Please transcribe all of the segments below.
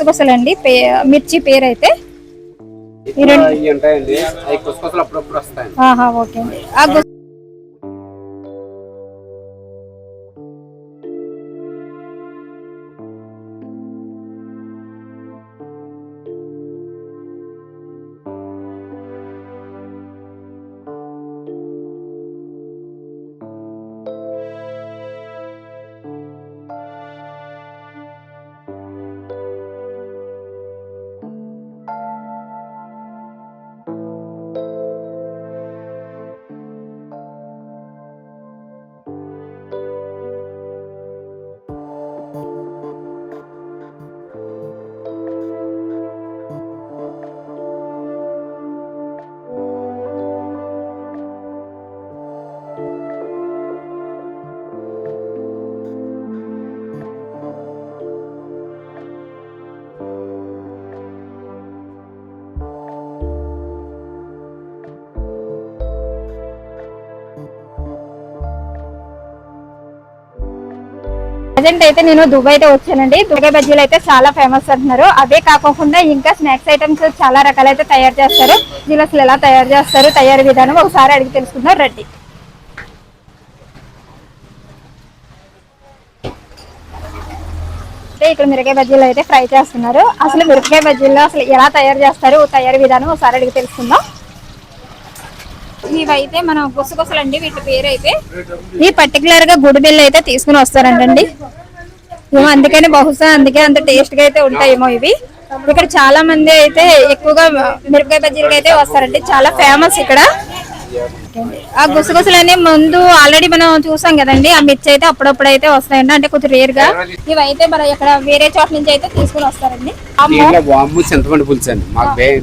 గుసగుసలండి మిర్చి పేరు అయితే ఓకే అండి. ప్రజెంట్ అయితే నేను దుబాయ్ అయితే వచ్చానండి. దుబాయ్ బజ్జీలు అయితే చాలా ఫేమస్ అంటున్నారు. అదే కాకుండా ఇంకా స్నాక్స్ ఐటమ్స్ చాలా రకాలైతే తయారు చేస్తారు. దీని అసలు ఎలా తయారు చేస్తారు, తయారీ విధానం ఒకసారి అడిగి తెలుసుకుందాం రండి. ఇక్కడ మిరపకాయ బజ్జీలు అయితే ఫ్రై చేస్తున్నారు. అసలు మిరపకాయ బజ్జీలు అసలు ఎలా తయారు చేస్తారు, తయారీ విధానం ఒకసారి అడిగి తెలుసుకుందాం. ఇవైతే మనం గుసగుసలండి, వీటి పేరు అయితే ఈ పర్టికులర్ గా గుడి బిల్ల అయితే తీసుకుని వస్తారంటండి. అందుకని బహుశా అందుకే అంత టేస్ట్ గా అయితే ఉంటాయేమో ఇవి. ఇక్కడ చాలా మంది అయితే ఎక్కువగా మిరపకాయ బజ్జీలకి అయితే వస్తారండి, చాలా ఫేమస్ ఇక్కడ. ఆ గుసగుసలనే ముందు ఆల్రెడీ మనం చూసాం కదండి, ఆ మిర్చి అయితే అప్పుడప్పుడు అయితే వస్తాయండి, అంటే కొంచెం రేర్ గా. ఇవైతే మనం ఇక్కడ వేరే చోట నుంచి అయితే తీసుకుని వస్తారండి. చింతపండు పులుసు అండి,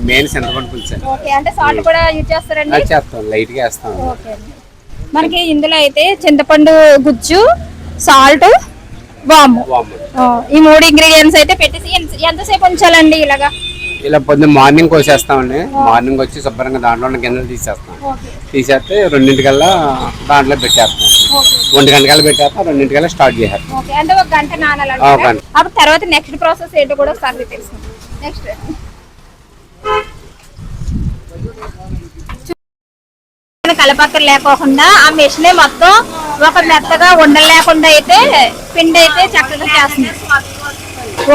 మెయిన్ చింతపండు పులుసు. అంటే సాల్ట్ కూడా యూజ్ చేస్తారండి? చేస్తాం, లైట్ గా వేస్తాం. మనకి ఇందులో అయితే చింతపండు గుజ్జు, సాల్ట్, వాము, ఈ 3 ఇంగ్రీడియంట్స్ అయితే పెట్టేసి ఎంతసేపు ఉంచాలండి ఇలాగా? ఇలా పొద్దున్న మార్నింగ్ కోసేస్తామండి. మార్నింగ్ వచ్చి శుభ్రంగా దాంట్లో ఉన్న గిన్నెలు తీసేస్తాం. తీసేస్తే 2:00కల్లా దాంట్లో పెట్టేస్తాం. 1 గంటకల్లా పెట్టేస్తాం, 2:00కల్లా స్టార్ట్ చేసేస్తాం. అంటే 1 గంట నానాలి. అప్పుడు తర్వాత నెక్స్ట్ ప్రాసెస్ ఏంటో కూడా ఒకసారి తెలుసుకుందాం. నెక్స్ట్ కలపక్కర్ లేకోకుండా ఆ మెషిన్ మొత్తం ఒక మెత్తగా ఉండలు లేకుండా అయితే పిండి అయితే చక్కగా చేస్తుంది.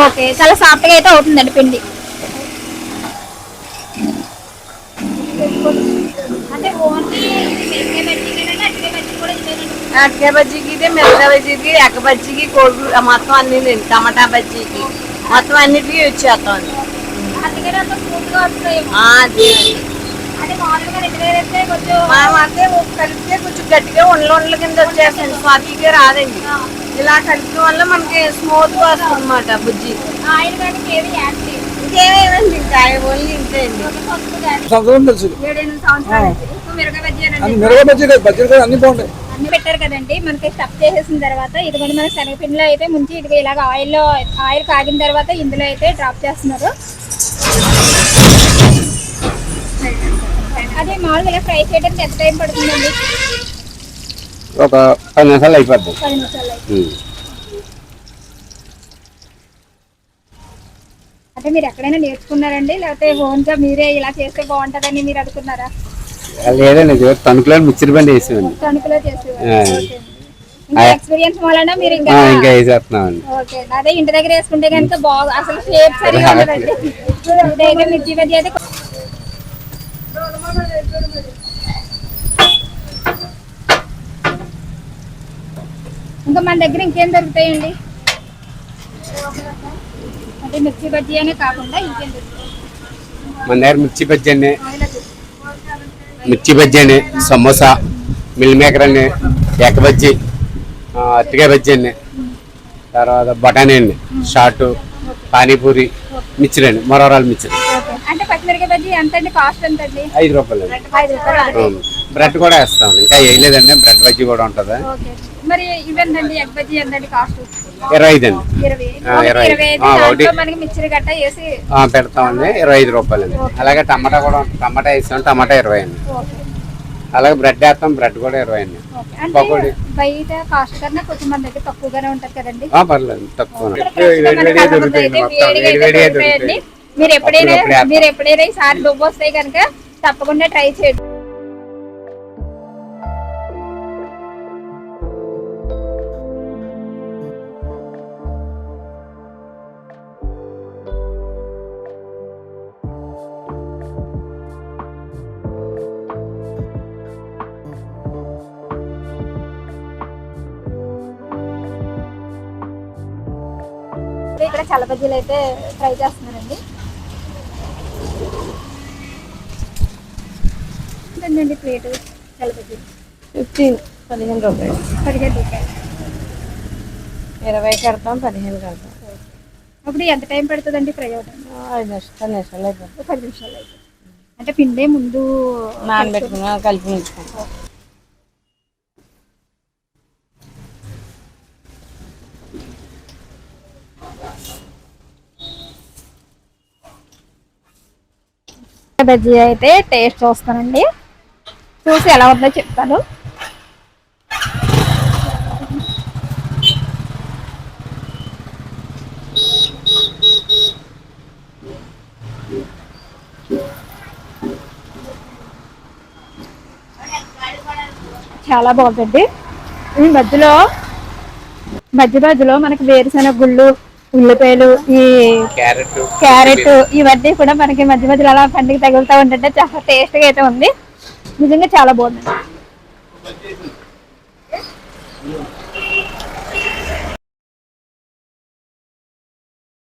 ఓకే, చాలా సాఫ్ట్ గా అయితే అవుతుందండి పిండి. అంటే ఓన్లీ అరటికాయ బజ్జీకి, మిరపకాయ బజ్జీకి, ఎక్క బజ్జీకి, కోడి మొత్తం అన్ని టమాటా బజ్జీకి మొత్తం అన్నిటికీ యూజ్ చేస్తాం. కలిపితే కొంచెం గట్టిగా ఉండల కింద వచ్చేస్తాయండి, స్వాతిగా రాదండి. ఇలా కలిపి వల్ల మనకి స్మూత్ గా వస్తుంది అనమాట బుజ్జి. ఇంకేమేమండి ఇంకా ఓన్లీ ఇంతే అండి. అన్ని పెట్టారు కదండి, మనకి స్టఫ్ చేసేసిన తర్వాత ఇదిగోండి మన శనగపిండిలో అయితే ముంచి ఇదిగో ఇలాగ ఆయిల్ కాగిన తర్వాత ఇందులో అయితే డ్రాప్ చేస్తున్నారు. అదే మామూలుగా ఇలా ఫ్రై చేయడానికి ఎంత టైం పడుతుందండి? ఒక 10 నిమిషాలు అయిపోద్ది. 10 నిమిషాలు. అంటే మీరు ఎక్కడైనా నేర్చుకున్నారండి, లేకపోతే ఓన్గా మీరే ఇలా చేస్తే బాగుంటుందని మీరు అనుకున్నారా? లేదండి, తణుకులో మిక్సర్ బండి వేసేవాడిని. తణుకులో చేసేవారు. ఎక్స్పీరియన్స్ వలన మీరు ఇంకా వేసేస్తున్నామండి. ఓకే, అదే ఇంటి దగ్గర వేసుకుంటే కనుక బాగా అసలు షేప్ సరిగా ఉండదండి. ఇదైతే మిర్చి బజ్జీ అయితే ఇంకా మన దగ్గర ఇంకేం దొరుకుతాయండి? అంటే మిర్చి బజ్జీ అనే కాకుండా ఇంకేం దొరుకుతాయి మన దగ్గర? మిర్చి బజ్జీ అని, సమోసా, మిల్ మేకర్ అని, ఎక్క బజ్జీ, అరటికాయ బజ్జీ అండి, తర్వాత బఠానీ అండి, షార్ట్, పానీపూరి, మిర్చి అండి, మొరవరాలు మిర్చి. అంటే పచ్చిమిరపకాయ బజ్జీ ఎంత అండి? కాస్ట్ ఎంత అండి? 5 రూపాయలు. బ్రెడ్ కూడా వేస్తాం, ఇంకా వేయలేదండి. బ్రెడ్ బజ్జీ కూడా ఉంటుంది. మరి ఇవేంటండి? ఎగ్ బజ్జీ ఎంతండి కాస్ట్? 25 అండి. 25 మనకి మిర్చి గట్ట వేసి పెడతామండి. 25 రూపాయలు అండి. అలాగే టమాటా కూడా, టమాటా వేస్తాం, టమాటా 20 అండి. అలాగే బ్రెడ్ వేస్తాం, బ్రెడ్ కూడా 20 అండి. అంటే పకోడీ బయట కాస్ట్ కన్నా కొంచెం మన దగ్గర తక్కువగానే ఉంటది కదండి. పర్లేదు, తక్కువ. మీరు ఎప్పుడైనా ఈసారి దుబ్బ వస్తాయి కనుక తప్పకుండా ట్రై చేయండి. ఇక్కడ చల్ల బజ్జీలు అయితే ట్రై చేస్తున్నారండి. ఎంతండి ప్లేట్ చల్ల బజ్జీలు? 15 రూపాయలు. 15 రూపాయలు. 20 కడతాం, 15 కడతాం. అప్పుడు ఎంత టైం పడుతుందండి ఫ్రై అవ్వడం? 5 నిమిషాలు అయిపోతుంది. 10 నిమిషాలు అయితే. అంటే పిండే ముందు నానబెట్టుకున్నా కలిపి ఉంచుకుంటాం. బజ్జీ అయితే టేస్ట్ చూస్తానండి, చూసి ఎలా ఉందో చెప్తాను. చాలా బాగుంటుంది. ఈ మధ్యలో మనకి వేరుశెనగ గుళ్ళు, ఉల్లిపాయలు, ఈ క్యారెట్ ఇవన్నీ కూడా మనకి మధ్య మధ్యలో అలా పండుగ తగులుతూ ఉంటుంటే చాలా టేస్ట్గా అయితే ఉంది. నిజంగా చాలా బాగుంది.